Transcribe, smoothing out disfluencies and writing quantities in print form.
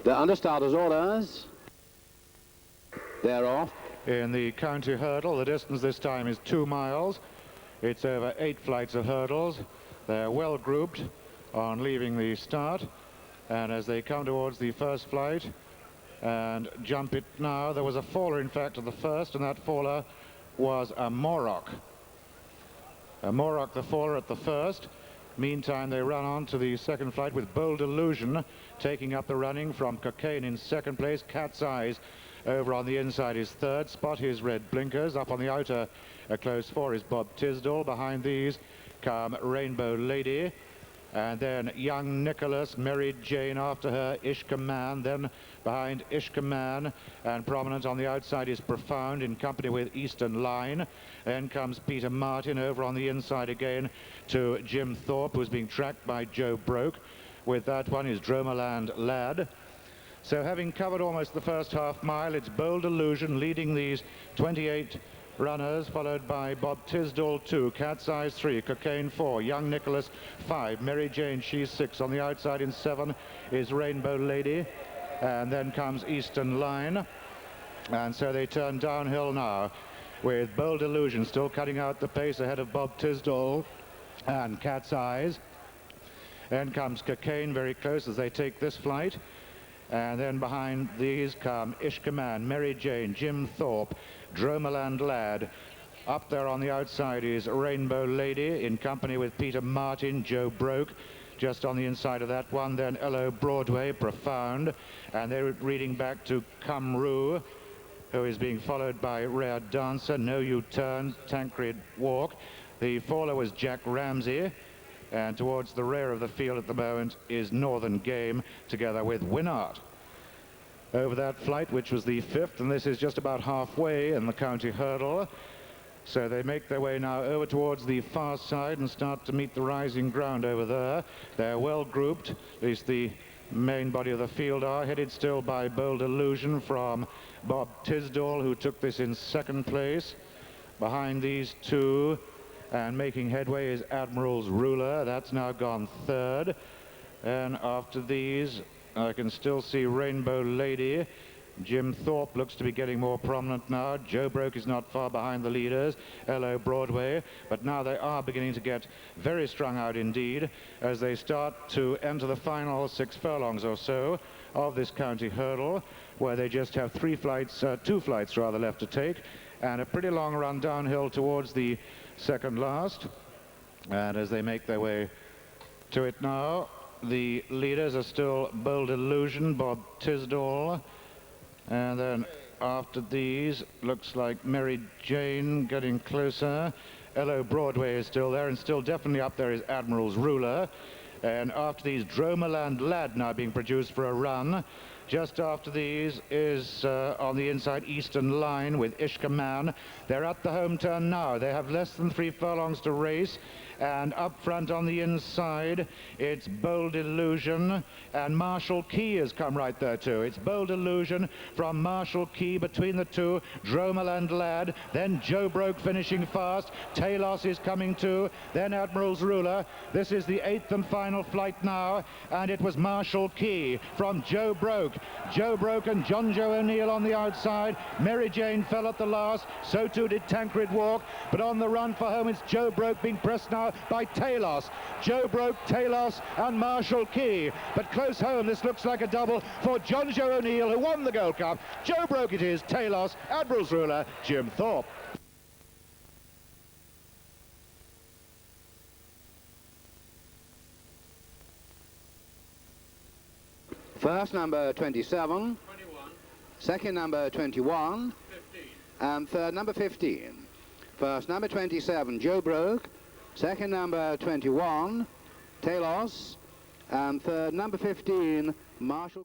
The understarters' orders. They're off. In the county hurdle, the distance this time is 2 miles. It's over 8 flights of hurdles. They're well grouped on leaving the start, and as they come towards the first flight and jump it now, there was a faller in fact at the first, and that faller was a Morok. A Morok the faller at the first. Meantime, they run on to the second flight with Bold Illusion taking up the running from Cocaine in second place. Cat's Eyes over on the inside is third. Spot his red blinkers. Up on the outer close four is Bob Tisdall. Behind these come Rainbow Lady, and then Young Nicholas, Mary Jane after her, Ishka Man, then behind Ishka Man, and prominent on the outside is Profound in company with Eastern Line. Then comes Peter Martin over on the inside again to Jim Thorpe, who's being tracked by Jobroke. With that one is Dromerland Lad. So having covered almost the first half mile, it's Bold Illusion leading these 28 runners, followed by Bob Tisdall 2, Cat's Eyes 3, Cocaine 4, Young Nicholas 5, Mary Jane, she's 6. On the outside in 7 is Rainbow Lady, and then comes Eastern Line. And so they turn downhill now with Bold Illusion still cutting out the pace ahead of Bob Tisdall and Cat's Eyes. Then comes Cocaine very close as they take this flight. And then behind these come Ishka Man, Mary Jane, Jim Thorpe, Dromerland Lad. Up there on the outside is Rainbow Lady in company with Peter Martin, Jobroke. Just on the inside of that one, then L.O. Broadway, Profound. And they're reading back to Cumru, who is being followed by Rare Dancer, No U-Turn, Tancred Walk. The faller was Jack Ramsey. And towards the rear of the field at the moment is Northern Game, together with Winnart. Over that flight, which was the 5th, and this is just about halfway in the county hurdle. So they make their way now over towards the far side and start to meet the rising ground over there. They're well grouped, at least the main body of the field are, headed still by Bold Illusion from Bob Tisdall, who took this in second place. Behind these two, and making headway is Admiral's Ruler. That's now gone third. And after these, I can still see Rainbow Lady. Jim Thorpe looks to be getting more prominent now. Jobroke is not far behind the leaders, L.O. Broadway. But now they are beginning to get very strung out indeed as they start to enter the final 6 furlongs or so of this county hurdle, where they just have 2 flights rather left to take, and a pretty long run downhill towards the second last. And as they make their way to it now, the leaders are still Bold Illusion, Bob Tisdall, and then after these looks like Mary Jane getting closer. L.O. Broadway is still there, and still definitely up there is Admiral's Ruler. And after these, Dromerland Lad now being produced for a run. Just after these is on the inside Eastern Line with Ishka Man. They're at the home turn now. They have less than 3 furlongs to race. And up front on the inside, it's Bold Illusion, and Marshall Key has come right there too. It's Bold Illusion from Marshall Key between the two, Dromerland Lad, then Jobroke finishing fast, Talos is coming too, then Admiral's Ruler. This is the 8th and final flight now, and it was Marshall Key from Jobroke. Jobroke and Jonjo O'Neill on the outside. Mary Jane fell at the last, so too did Tancred Walk, but on the run for home it's Jobroke being pressed now by Talos. Jobroke, Talos and Marshall Key. But close home, this looks like a double for Jonjo O'Neill, who won the Gold Cup. Jobroke it is, Talos, Admiral's Ruler, Jim Thorpe. First number 27, 21, second number 21, 15. and third number 15. First number 27, Jobroke, second number 21, Talos, and third number 15, Marshall.